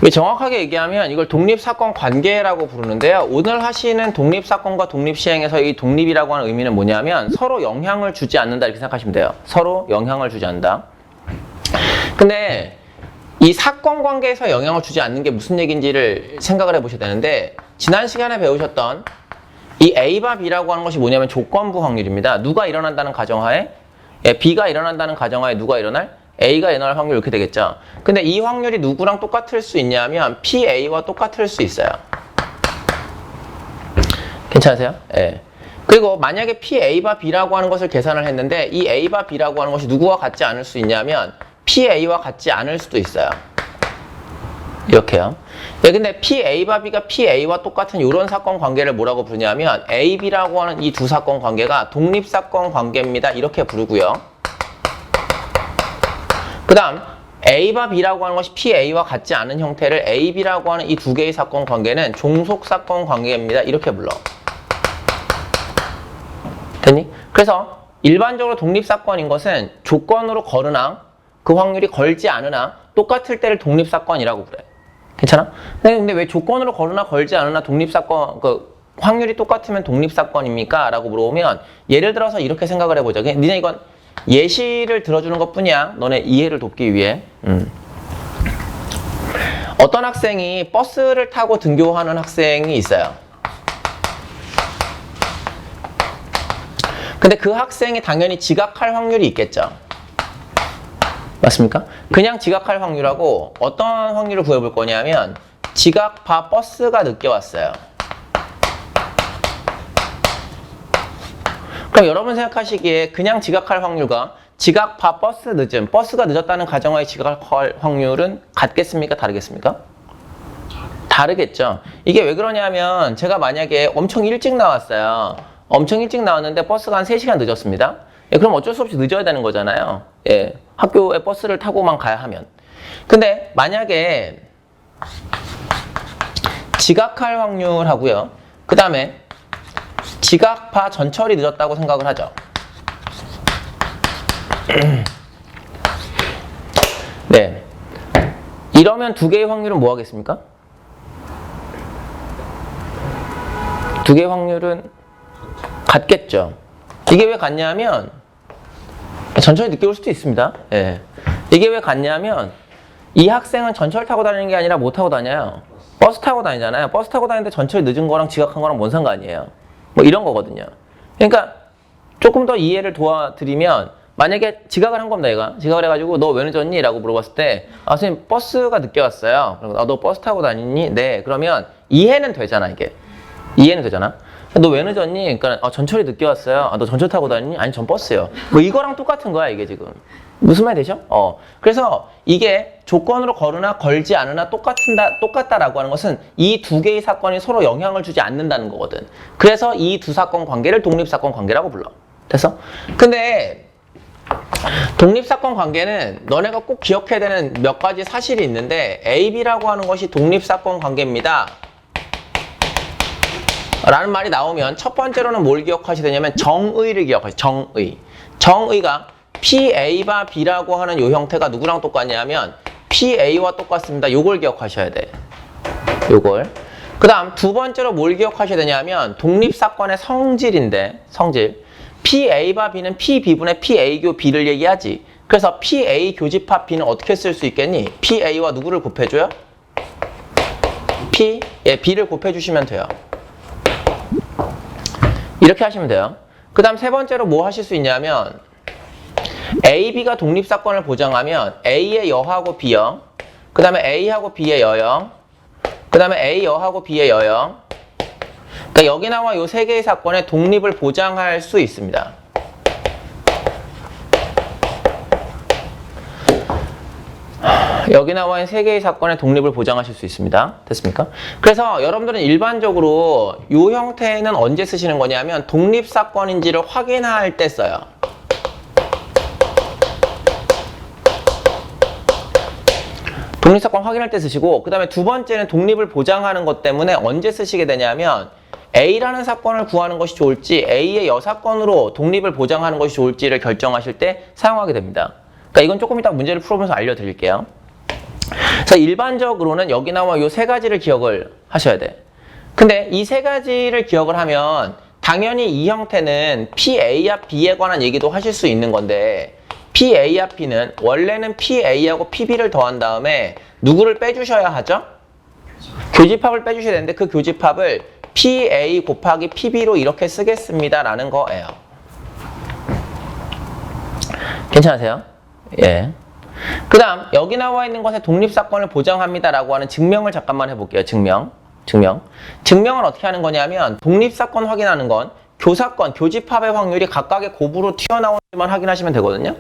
정확하게 얘기하면 이걸 독립사건 관계라고 부르는데요. 오늘 하시는 독립사건과 독립시행에서 이 독립이라고 하는 의미는 뭐냐면 서로 영향을 주지 않는다 이렇게 생각하시면 돼요. 서로 영향을 주지 않는다. 근데 이 사건 관계에서 영향을 주지 않는 게 무슨 얘기인지를 생각을 해보셔야 되는데 지난 시간에 배우셨던 이 A와 B라고 하는 것이 뭐냐면 조건부 확률입니다. 누가 일어난다는 가정하에 B가 일어난다는 가정하에 누가 일어날? A가 일어날 확률 이렇게 되겠죠. 근데 이 확률이 누구랑 똑같을 수 있냐면 PA와 똑같을 수 있어요. 괜찮으세요? 예. 그리고 만약에 PA와 B라고 하는 것을 계산을 했는데 이 A와 B라고 하는 것이 누구와 같지 않을 수 있냐면 PA와 같지 않을 수도 있어요. 이렇게요. 예, 근데 PA와 B가 PA와 똑같은 이런 사건 관계를 뭐라고 부르냐면 AB라고 하는 이 두 사건 관계가 독립사건 관계입니다. 이렇게 부르고요. 그 다음 A와 B라고 하는 것이 PA와 같지 않은 형태를 AB라고 하는 이 두 개의 사건 관계는 종속사건 관계입니다. 이렇게 불러. 됐니? 그래서 일반적으로 독립사건인 것은 조건으로 거르나 그 확률이 걸지 않으나 똑같을 때를 독립사건이라고 그래. 괜찮아? 근데 왜 조건으로 거르나 걸지 않으나 독립사건, 확률이 똑같으면 독립사건입니까? 라고 물어보면 예를 들어서 이렇게 생각을 해보자. 니네 이건 예시를 들어주는 것 뿐이야. 너네 이해를 돕기 위해. 어떤 학생이 버스를 타고 등교하는 학생이 있어요. 근데 그 학생이 당연히 지각할 확률이 있겠죠. 맞습니까? 그냥 지각할 확률하고 어떤 확률을 구해볼 거냐면 지각 버스가 늦게 왔어요. 그럼 여러분 생각하시기에 그냥 지각할 확률과 지각 버스 늦음, 버스가 늦었다는 가정하에 지각할 확률은 같겠습니까? 다르겠습니까? 다르겠죠. 이게 왜 그러냐면 제가 만약에 엄청 일찍 나왔어요. 엄청 일찍 나왔는데 버스가 한 3시간 늦었습니다. 예, 그럼 어쩔 수 없이 늦어야 되는 거잖아요. 예, 학교에 버스를 타고만 가야 하면. 근데 만약에 지각할 확률하고요. 그 다음에 지각 전철이 늦었다고 생각을 하죠. 네. 이러면 두 개의 확률은 뭐 하겠습니까? 두 개의 확률은 같겠죠. 이게 왜 같냐면 전철이 늦게 올 수도 있습니다. 예. 이게 왜 같냐면 이 학생은 전철 타고 다니는 게 아니라 뭐 타고 다녀요? 버스 타고 다니잖아요. 버스 타고 다니는데 전철이 늦은 거랑 지각한 거랑 뭔 상관이에요? 뭐 이런 거거든요. 그러니까 조금 더 이해를 도와드리면 만약에 지각을 한 겁니다. 얘가 지각을 해가지고 너 왜 늦었니? 라고 물어봤을 때 아 선생님 버스가 늦게 왔어요. 아, 너 버스 타고 다니니? 네. 그러면 이해는 되잖아. 이게 이해는 되잖아. 너 왜 늦었니? 그러니까 전철이 늦게 왔어요. 아, 너 전철 타고 다니니? 아니 전 버스요. 뭐 이거랑 똑같은 거야 이게 지금. 무슨 말 되죠? 그래서 이게 조건으로 거르나 걸지 않으나 똑같다라고 하는 것은 이 두 개의 사건이 서로 영향을 주지 않는다는 거거든. 그래서 이 두 사건 관계를 독립사건 관계라고 불러. 됐어? 근데 독립사건 관계는 너네가 꼭 기억해야 되는 몇 가지 사실이 있는데 AB라고 하는 것이 독립사건 관계입니다. 라는 말이 나오면 첫 번째로는 뭘 기억하셔야 되냐면 정의를 기억하셔야 돼요. 정의가 PA와 B라고 하는 요 형태가 누구랑 똑같냐면 PA와 똑같습니다. 요걸 기억하셔야 돼. 요걸. 그 다음 두 번째로 뭘 기억하셔야 되냐면 독립사건의 성질인데 성질. PA와 B는 PB분의 PA교 B를 얘기하지. 그래서 PA 교집합 B는 어떻게 쓸 수 있겠니? PA와 누구를 곱해줘요? B를 곱해주시면 돼요. 이렇게 하시면 돼요. 그 다음 세 번째로 뭐 하실 수 있냐면 AB가 독립사건을 보장하면 A의 여하고 B여, 그 다음에 A하고 B의 여여, 그 다음에 A 여하고 B의 여여. 그러니까 여기 나와 요 세 개의 사건의 독립을 보장할 수 있습니다. 여기 나와 있는 세 개의 사건의 독립을 보장하실 수 있습니다. 됐습니까? 그래서 여러분들은 일반적으로 이 형태는 언제 쓰시는 거냐면 독립사건인지를 확인할 때 써요. 독립사건 확인할 때 쓰시고 그 다음에 두 번째는 독립을 보장하는 것 때문에 언제 쓰시게 되냐면 A라는 사건을 구하는 것이 좋을지 A의 여사건으로 독립을 보장하는 것이 좋을지를 결정하실 때 사용하게 됩니다. 그러니까 이건 조금 이따 문제를 풀어보면서 알려드릴게요. 그래서 일반적으로는 여기 나와 이 세 가지를 기억을 하셔야 돼. 근데 이 세 가지를 기억을 하면 당연히 이 형태는 PA와 B에 관한 얘기도 하실 수 있는 건데 PA와 B는 원래는 PA하고 PB를 더한 다음에 누구를 빼주셔야 하죠? 교집합을 빼주셔야 되는데 그 교집합을 PA 곱하기 PB로 이렇게 쓰겠습니다 라는 거예요. 괜찮으세요? 예. 그 다음 여기 나와 있는 것에 독립사건을 보장합니다 라고 하는 증명을 잠깐만 해볼게요. 증명은 어떻게 하는 거냐면 독립사건 확인하는 건 교사건, 교집합의 확률이 각각의 곱으로 튀어나오는지만 확인하시면 되거든요.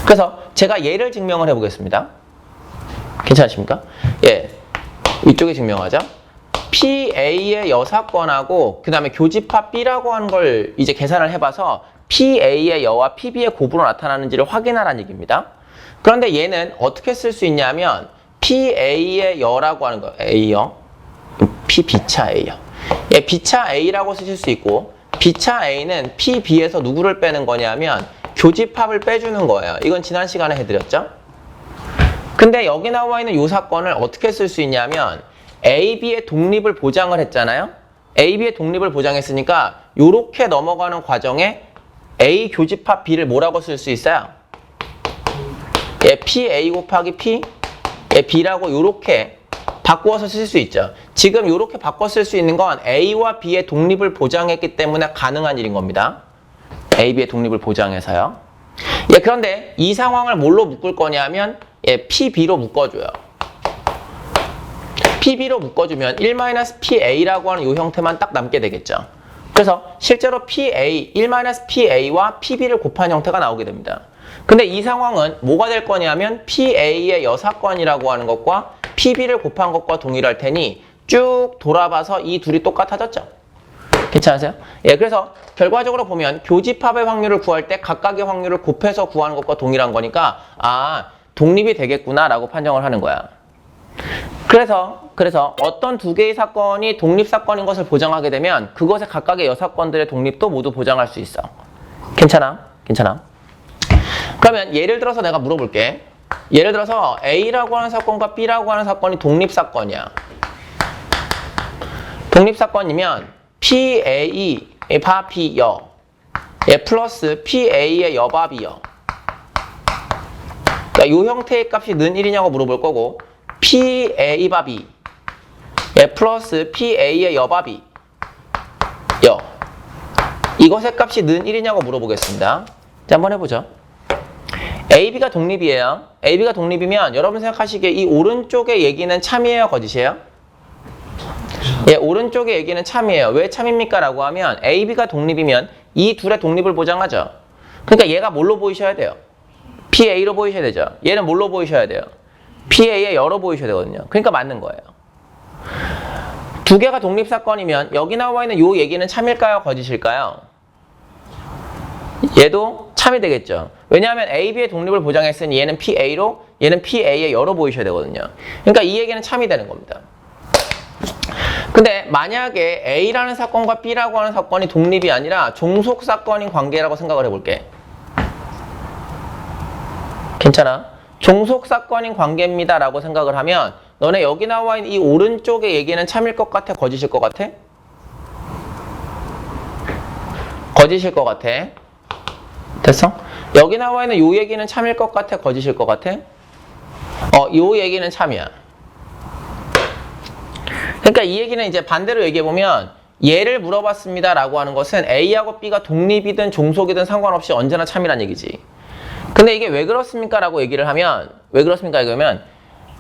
그래서 제가 얘를 증명을 해보겠습니다. 괜찮으십니까? 예, 이쪽에 증명하죠. PA의 여사건하고 그 다음에 교집합 B라고 하는 걸 이제 계산을 해봐서 PA의 여와 PB의 곱으로 나타나는지를 확인하라는 얘기입니다. 그런데 얘는 어떻게 쓸 수 있냐면 PA의 여라고 하는 거, A여, B차 A여. 예, B차 A라고 쓰실 수 있고 B차 A는 PB에서 누구를 빼는 거냐면 교집합을 빼주는 거예요. 이건 지난 시간에 해드렸죠? 근데 여기 나와 있는 이 사건을 어떻게 쓸 수 있냐면 AB의 독립을 보장을 했잖아요? AB의 독립을 보장했으니까 요렇게 넘어가는 과정에 A 교집합 B를 뭐라고 쓸 수 있어요? 예, PA 곱하기 P, 예, B라고 요렇게 바꾸어서 쓸 수 있죠. 지금 요렇게 바꿔 쓸 수 있는 건 A와 B의 독립을 보장했기 때문에 가능한 일인 겁니다. A, B의 독립을 보장해서요. 예, 그런데 이 상황을 뭘로 묶을 거냐면 예, PB로 묶어줘요. PB로 묶어주면 1-PA라고 하는 이 형태만 딱 남게 되겠죠. 그래서 실제로 PA, 1-PA와 PB를 곱한 형태가 나오게 됩니다. 근데 이 상황은 뭐가 될 거냐면 PA의 여사건이라고 하는 것과 PB를 곱한 것과 동일할 테니 쭉 돌아봐서 이 둘이 똑같아졌죠. 괜찮으세요? 예, 그래서 결과적으로 보면 교집합의 확률을 구할 때 각각의 확률을 곱해서 구하는 것과 동일한 거니까 아, 독립이 되겠구나 라고 판정을 하는 거야. 그래서 어떤 두 개의 사건이 독립사건인 것을 보장하게 되면 그것의 각각의 여사건들의 독립도 모두 보장할 수 있어. 괜찮아? 그러면 예를 들어서 내가 물어볼게. 예를 들어서 A라고 하는 사건과 B라고 하는 사건이 독립사건이야. 독립사건이면 PA 밥이 여, 예, 플러스 PA의 여밥이 여. 그러니까 이 형태의 값이 는 1이냐고 물어볼 거고 PA 밥이 예, 플러스 PA의 여밥이 여. 이것의 값이 는 1이냐고 물어보겠습니다. 자, 한번 해보죠. AB가 독립이에요. AB가 독립이면 여러분 생각하시기에 이 오른쪽의 얘기는 참이에요, 거짓이에요? 예, 오른쪽의 얘기는 참이에요. 왜 참입니까? 라고 하면 AB가 독립이면 이 둘의 독립을 보장하죠. 그러니까 얘가 뭘로 보이셔야 돼요? PA로 보이셔야 되죠. 얘는 뭘로 보이셔야 돼요? PA의 여로 보이셔야 되거든요. 그러니까 맞는 거예요. 두 개가 독립사건이면 여기 나와 있는 이 얘기는 참일까요? 거짓일까요? 얘도 참이 되겠죠. 왜냐하면 AB의 독립을 보장했으니 얘는 PA로, 얘는 PA의 여로 보이셔야 되거든요. 그러니까 이 얘기는 참이 되는 겁니다. 근데 만약에 A라는 사건과 B라고 하는 사건이 독립이 아니라 종속사건인 관계라고 생각을 해볼게. 괜찮아? 종속사건인 관계입니다 라고 생각을 하면 너네 여기 나와 있는 이 오른쪽의 얘기는 참일 것 같아? 거짓일 것 같아? 거짓일 것 같아. 됐어? 여기 나와 있는 요 얘기는 참일 것 같아? 거짓일 것 같아? 요 얘기는 참이야. 그러니까 이 얘기는 이제 반대로 얘기해보면 얘를 물어봤습니다 라고 하는 것은 A하고 B가 독립이든 종속이든 상관없이 언제나 참이란 얘기지. 근데 이게 왜 그렇습니까? 라고 얘기를 하면 왜 그렇습니까? 이러면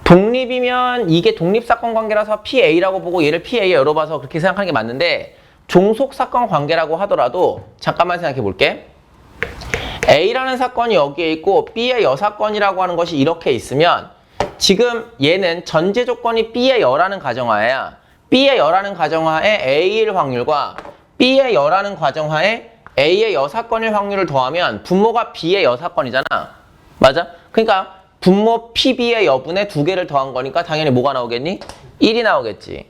독립이면 이게 독립사건 관계라서 PA라고 보고 얘를 PA에 열어봐서 그렇게 생각하는 게 맞는데 종속사건 관계라고 하더라도 잠깐만 생각해 볼게. A라는 사건이 여기에 있고 B의 여사건이라고 하는 것이 이렇게 있으면 지금 얘는 전제 조건이 B의 여라는 가정하에야 B의 여라는 가정하에 A일 확률과 B의 여라는 가정하에 A의 여사건일 확률을 더하면 분모가 B의 여사건이잖아. 맞아? 그러니까 분모 PB의 여분의 두 개를 더한 거니까 당연히 뭐가 나오겠니? 1이 나오겠지.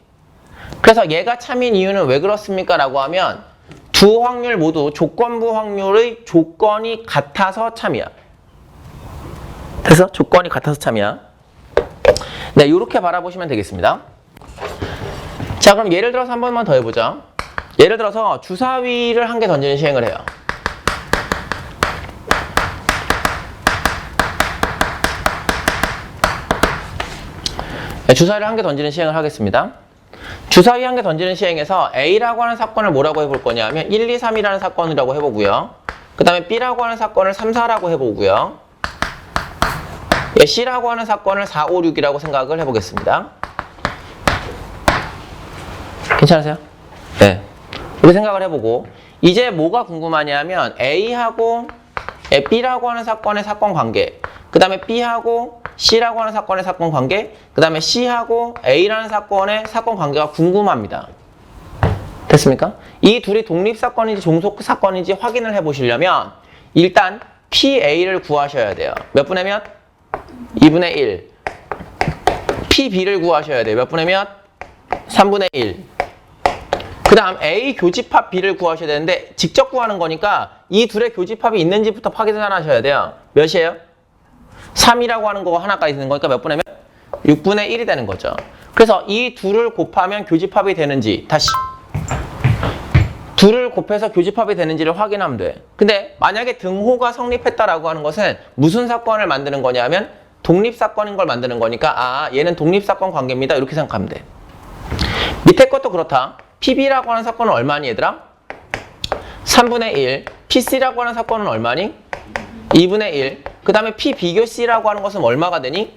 그래서 얘가 참인 이유는 왜 그렇습니까? 라고 하면 두 확률 모두 조건부 확률의 조건이 같아서 참이야. 그래서 조건이 같아서 참이야. 네, 이렇게 바라보시면 되겠습니다. 자, 그럼 예를 들어서 한 번만 더 해보죠. 예를 들어서 주사위를 한 개 던지는 시행을 해요. 네, 주사위를 한 개 던지는 시행을 하겠습니다. 주사위 한 개 던지는 시행에서 A라고 하는 사건을 뭐라고 해볼 거냐면 1, 2, 3이라는 사건이라고 해보고요. 그 다음에 B라고 하는 사건을 3, 4라고 해보고요. 예, C라고 하는 사건을 4, 5, 6이라고 생각을 해보겠습니다. 괜찮으세요? 네. 이렇게 생각을 해보고 이제 뭐가 궁금하냐면 A하고 B라고 하는 사건의 사건 관계, 그 다음에 B하고 C라고 하는 사건의 사건 관계, 그 다음에 C하고 A라는 사건의 사건 관계가 궁금합니다. 됐습니까? 이 둘이 독립사건인지 종속사건인지 확인을 해보시려면 일단 PA를 구하셔야 돼요. 몇 분의 몇? 2분의 1. PB를 구하셔야 돼요. 몇 분의 몇? 3분의 1. 그 다음 A 교집합 B를 구하셔야 되는데 직접 구하는 거니까 이 둘의 교집합이 있는지부터 확인하셔야 돼요. 몇이에요? 3이라고 하는 거가 하나가 있는 거니까 몇 분의 몇? 6분의 1이 되는 거죠. 그래서 이 둘을 곱하면 교집합이 되는지 다시 둘을 곱해서 교집합이 되는지를 확인하면 돼. 근데 만약에 등호가 성립했다라고 하는 것은 무슨 사건을 만드는 거냐면 독립사건인 걸 만드는 거니까 아 얘는 독립사건 관계입니다. 이렇게 생각하면 돼. 밑에 것도 그렇다. PB라고 하는 사건은 얼마니 얘들아? 3분의 1. PC라고 하는 사건은 얼마니? 2분의 1. 그 다음에 P 비교 C라고 하는 것은 얼마가 되니?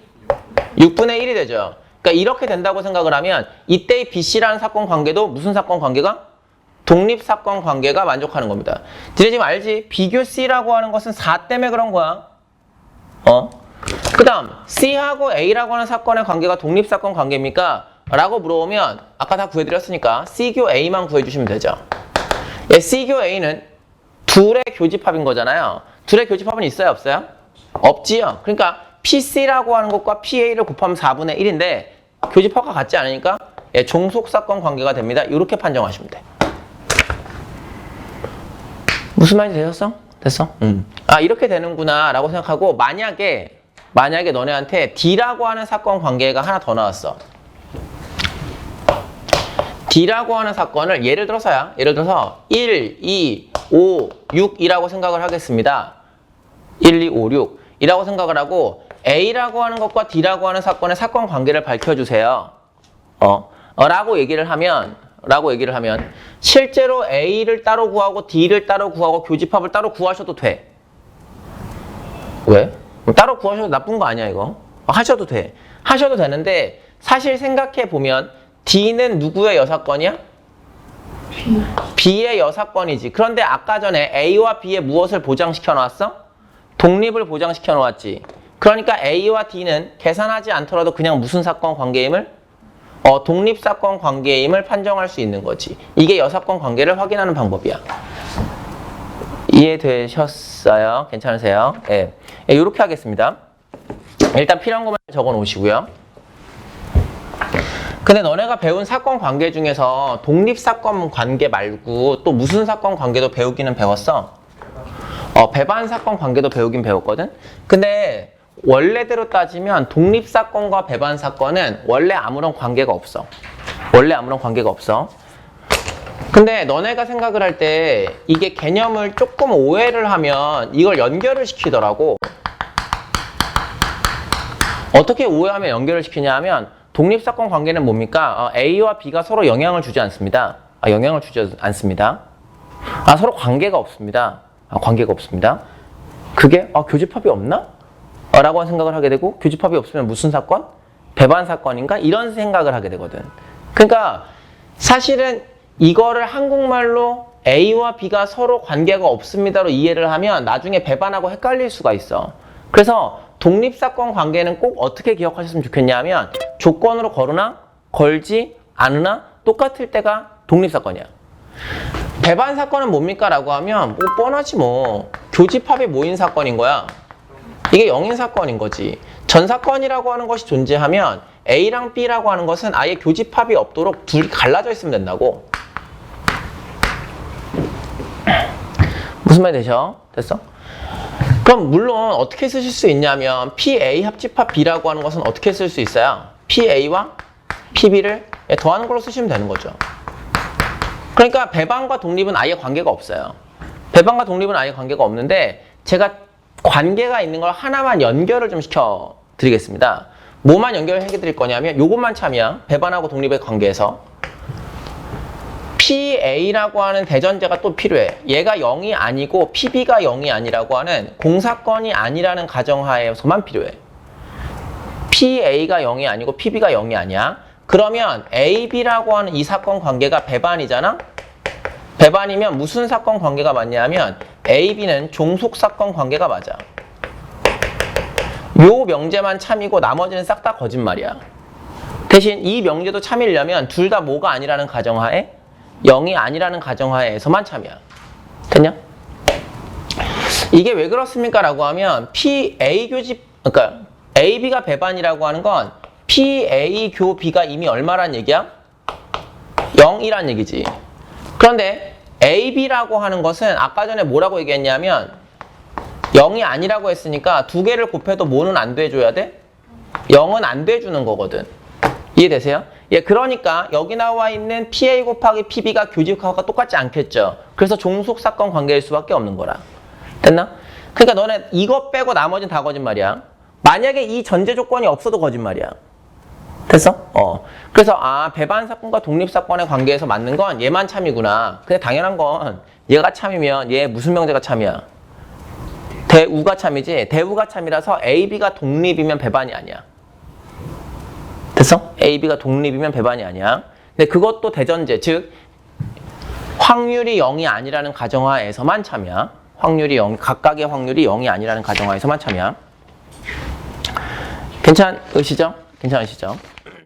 6분의 1이 되죠. 그러니까 이렇게 된다고 생각을 하면 이때의 BC라는 사건 관계도 무슨 사건 관계가? 독립사건 관계가 만족하는 겁니다. 니네 지금 알지? 비교 C라고 하는 것은 4 때문에 그런 거야. 그 다음 C하고 A라고 하는 사건의 관계가 독립사건 관계입니까? 라고 물어보면 아까 다 구해드렸으니까 C교 A만 구해주시면 되죠. 예, C교 A는 둘의 교집합인 거잖아요. 둘의 교집합은 있어요? 없어요? 없지요. 그러니까 PC라고 하는 것과 PA를 곱하면 4분의 1인데 교집합과 같지 않으니까 예, 종속사건 관계가 됩니다. 이렇게 판정하시면 돼. 무슨 말인지 되셨어? 됐어? 아 이렇게 되는구나 라고 생각하고 만약에 너네한테 D라고 하는 사건 관계가 하나 더 나왔어. D라고 하는 사건을 예를 들어서 1, 2, 5, 6이라고 생각을 하겠습니다. 1, 2, 5, 6이라고 생각을 하고 A라고 하는 것과 D라고 하는 사건의 사건 관계를 밝혀주세요. 라고 얘기를 하면 실제로 A를 따로 구하고 D를 따로 구하고 교집합을 따로 구하셔도 돼. 왜? 따로 구하셔도 나쁜 거 아니야 이거. 하셔도 돼. 하셔도 되는데 사실 생각해보면 D는 누구의 여사건이야? B의 여사건이지. 그런데 아까 전에 A와 B의 무엇을 보장시켜 놓았어? 독립을 보장시켜 놓았지. 그러니까 A와 D는 계산하지 않더라도 그냥 무슨 사건 관계임을? 독립사건 관계임을 판정할 수 있는 거지. 이게 여사건 관계를 확인하는 방법이야. 이해되셨어요? 괜찮으세요? 예. 예, 이렇게 하겠습니다. 일단 필요한 것만 적어 놓으시고요. 근데 너네가 배운 사건 관계 중에서 독립사건 관계 말고 또 무슨 사건 관계도 배우기는 배웠어? 배반 사건 관계도 배우긴 배웠거든? 근데 원래대로 따지면 독립사건과 배반 사건은 원래 아무런 관계가 없어. 근데 너네가 생각을 할 때 이게 개념을 조금 오해를 하면 이걸 연결을 시키더라고. 어떻게 오해하면 연결을 시키냐 하면 독립사건 관계는 뭡니까? A와 B가 서로 영향을 주지 않습니다. 영향을 주지 않습니다. 서로 관계가 없습니다. 관계가 없습니다. 그게 교집합이 없나? 라고 생각을 하게 되고 교집합이 없으면 무슨 사건? 배반 사건인가? 이런 생각을 하게 되거든. 그러니까 사실은 이거를 한국말로 A와 B가 서로 관계가 없습니다로 이해를 하면 나중에 배반하고 헷갈릴 수가 있어. 그래서 독립사건 관계는 꼭 어떻게 기억하셨으면 좋겠냐 하면 조건으로 거르나 걸지 않으나 똑같을 때가 독립사건이야. 배반 사건은 뭡니까? 라고 하면 뻔하지 뭐. 교집합이 모인 사건인 거야. 이게 영인 사건인 거지. 전사건이라고 하는 것이 존재하면 A랑 B라고 하는 것은 아예 교집합이 없도록 둘이 갈라져 있으면 된다고. 무슨 말 되셔? 됐어? 그럼 물론 어떻게 쓰실 수 있냐면 PA 합집합 B라고 하는 것은 어떻게 쓸 수 있어요? PA와 PB를 더하는 걸로 쓰시면 되는 거죠. 그러니까 배반과 독립은 아예 관계가 없어요. 배반과 독립은 아예 관계가 없는데 제가 관계가 있는 걸 하나만 연결을 좀 시켜드리겠습니다. 뭐만 연결을 해드릴 거냐면 요것만 참이야. 배반하고 독립의 관계에서 PA라고 하는 대전제가 또 필요해. 얘가 0이 아니고 PB가 0이 아니라고 하는 공사건이 아니라는 가정하에서만 필요해. PA가 0이 아니고 PB가 0이 아니야. 그러면 AB라고 하는 이 사건 관계가 배반이잖아? 배반이면 무슨 사건 관계가 맞냐면 AB는 종속 사건 관계가 맞아. 요 명제만 참이고 나머지는 싹 다 거짓말이야. 대신 이 명제도 참이려면 둘 다 뭐가 아니라는 가정하에 0이 아니라는 가정하에서만 참이야. 됐냐? 이게 왜 그렇습니까? 라고 하면 PA 교집, 그러니까 AB가 배반이라고 하는 건 PA 교 B가 이미 얼마란 얘기야? 0이란 얘기지. 그런데 AB라고 하는 것은 아까 전에 뭐라고 얘기했냐면 0이 아니라고 했으니까 두 개를 곱해도 뭐는 안 돼줘야 돼? 0은 안 돼주는 거거든. 이해되세요? 예, 그러니까 여기 나와 있는 PA 곱하기 PB가 교집합과 똑같지 않겠죠. 그래서 종속 사건 관계일 수밖에 없는 거라. 됐나? 그러니까 너네 이거 빼고 나머지는 다 거짓말이야. 만약에 이 전제 조건이 없어도 거짓말이야. 됐어? 그래서 배반 사건과 독립 사건의 관계에서 맞는 건 얘만 참이구나. 근데 당연한 건 얘가 참이면 얘 무슨 명제가 참이야? 대우가 참이지. 대우가 참이라서 AB가 독립이면 배반이 아니야. 됐어? AB가 독립이면 배반이 아니야. 근데 그것도 대전제, 즉 확률이 0이 아니라는 가정하에서만 참이야. 확률이 0, 각각의 확률이 0이 아니라는 가정하에서만 참이야. 괜찮으시죠? 괜찮으시죠?